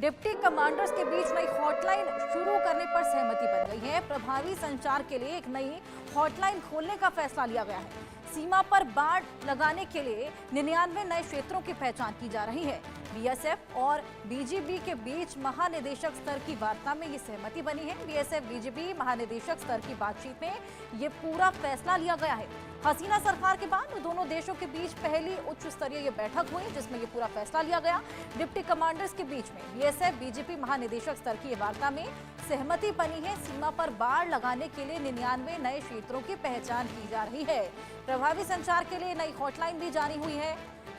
Deputy commanders के बीच नई hotline शुरू करने पर सहमति बन गई है। प्रभावी संचार के लिए एक नई हॉटलाइन खोलने का फैसला लिया गया है। सीमा पर बाड़ लगाने के लिए 99 नए क्षेत्रों की पहचान की जा रही है। बीएसएफ और बीजीबी के बीच महानिदेशक स्तर की वार्ता में ये सहमति बनी है। बीएसएफ बीजीबी महानिदेशक स्तर की बातचीत में ये पूरा फैसला लिया गया है। हसीना सरकार के बाद दोनों देशों के बीच पहली उच्च स्तरीय ये बैठक हुई जिसमें ये पूरा फैसला लिया गया। डिप्टी कमांडर्स के बीच में बीएसएफ बीजीपी महानिदेशक स्तर की ये वार्ता में सहमति बनी है। सीमा पर बाड़ लगाने के लिए 99 नए क्षेत्रों की पहचान की जा रही है। प्रभावी संचार के लिए नई हॉटलाइन भी जारी हुई है।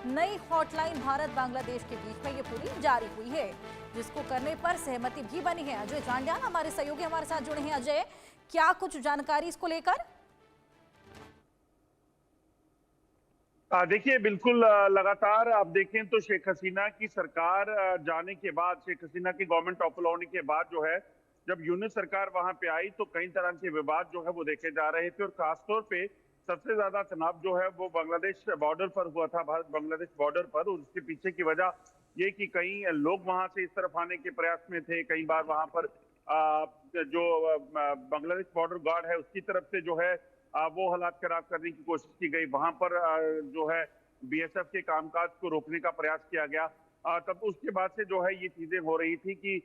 नई हॉटलाइन भारत बांग्लादेश के बीच में ये पूरी जारी हुई है, जिसको करने पर सहमति भी बनी है। अजय जांडियान हमारे सहयोगी हमारे साथ जुड़े हैं। अजय, क्या कुछ जानकारी इसको लेकर? देखिए, बिल्कुल लगातार आप देखें तो शेख हसीना की सरकार जाने के बाद, शेख हसीना की गवर्नमेंट टॉपल होने के बाद जो है, जब यूनिट सरकार वहां पे आई तो कई तरह के विवाद जो है वो देखे जा रहे थे। और खासतौर पे सबसे ज्यादा तनाव जो है वो बांग्लादेश बॉर्डर पर हुआ था, भारत बांग्लादेश बॉर्डर पर। और उसके पीछे की वजह ये कि कई लोग वहां से इस तरफ आने के प्रयास में थे। कई बार वहां पर जो बांग्लादेश बॉर्डर गार्ड है उसकी तरफ से जो है वो हालात खराब करने की कोशिश की गई। वहां पर जो है बीएसएफ के कामकाज को रोकने का प्रयास किया गया। तब उसके बाद से जो है ये चीजें हो रही थी कि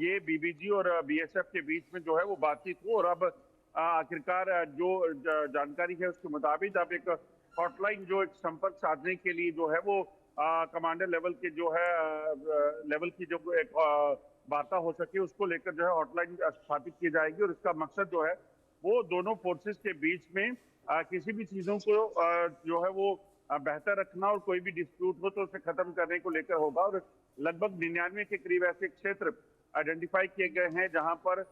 ये बीबीजी और बीएसएफ के बीच में जो है वो बातचीत हो। और अब आखिरकार जो जानकारी है उसके मुताबिक अब एक हॉटलाइन जो एक संपर्क साधने के लिए जो है वो कमांडर लेवल के जो है लेवल की जो एक वार्ता हो सके उसको लेकर जो है हॉटलाइन स्थापित की जाएगी। और इसका मकसद जो है वो दोनों फोर्सेस के बीच में किसी भी चीजों को जो है वो बेहतर रखना और कोई भी डिस्प्यूट हो तो उसे खत्म करने को लेकर होगा। और लगभग 99 के करीब ऐसे क्षेत्र आइडेंटिफाई किए गए हैं जहां पर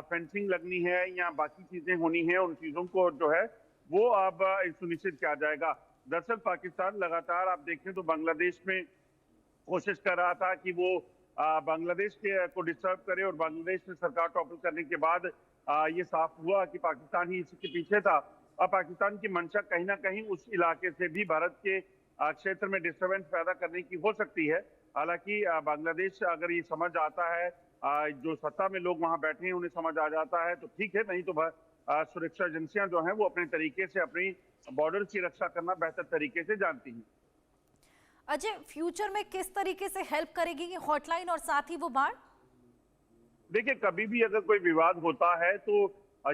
फेंसिंग लगनी है या बाकी चीजें होनी है। उन चीजों को जो है वो अब सुनिश्चित किया जाएगा। दरअसल पाकिस्तान लगातार आप देखें तो बांग्लादेश में कोशिश कर रहा था कि वो बांग्लादेश के को डिस्टर्ब करे। और बांग्लादेश में सरकार टॉपल करने के बाद ये साफ हुआ कि पाकिस्तान ही इसके पीछे था। अब पाकिस्तान की मंशा कहीं ना कहीं उस इलाके से भी भारत के क्षेत्र में डिस्टर्बेंस पैदा करने की हो सकती है। हालांकि बांग्लादेश अगर ये समझ आता है, जो सत्ता में लोग वहां बैठे हैं उन्हें समझ आ जाता है तो ठीक है, नहीं तो सुरक्षा एजेंसियां जो हैं वो अपने तरीके से अपनी बॉर्डर की रक्षा करना बेहतर तरीके से जानती हैं। अजय, फ्यूचर में किस तरीके से हेल्प करेगी ये हॉटलाइन और साथ ही वो बाढ़? देखिए, कभी भी अगर कोई विवाद होता है तो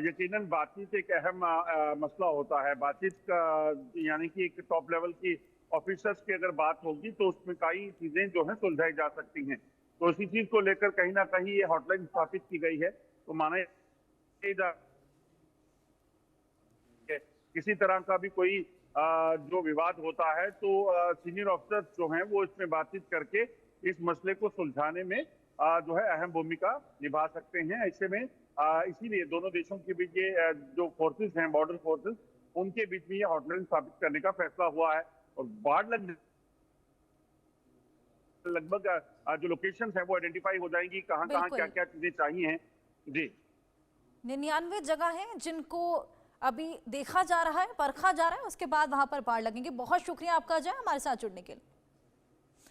यकीनन बातचीत एक अहम मसला होता है। बातचीत का यानी कि एक टॉप लेवल की ऑफिसर्स की अगर बात होगी तो उसमें कई चीजें जो है सुलझाई जा सकती हैं। तो इसी चीज को लेकर कहीं ना कहीं ये हॉटलाइन स्थापित की गई है। तो माना किसी तरह का भी कोई जो विवाद होता है तो सीनियर ऑफिसर्स जो हैं वो इसमें बातचीत करके इस मसले को सुलझाने में जो है अहम भूमिका निभा सकते हैं। ऐसे में इसीलिए दोनों देशों के बीच ये जो फोर्सेस हैं, बॉर्डर फोर्सेस, उनके बीच में ये हॉटलाइन स्थापित करने का फैसला हुआ है। और बाढ़ लगभग जो लोकेशन है वो आइडेंटिफाई हो जाएंगी, कहाँ कहाँ क्या क्या चीजें चाहिए हैं। जी, 99 जगह हैं जिनको अभी देखा जा रहा है, परखा जा रहा है, उसके बाद वहां पर बाढ़ लगेंगे। बहुत शुक्रिया आपका अजय हमारे साथ जुड़ने के लिए।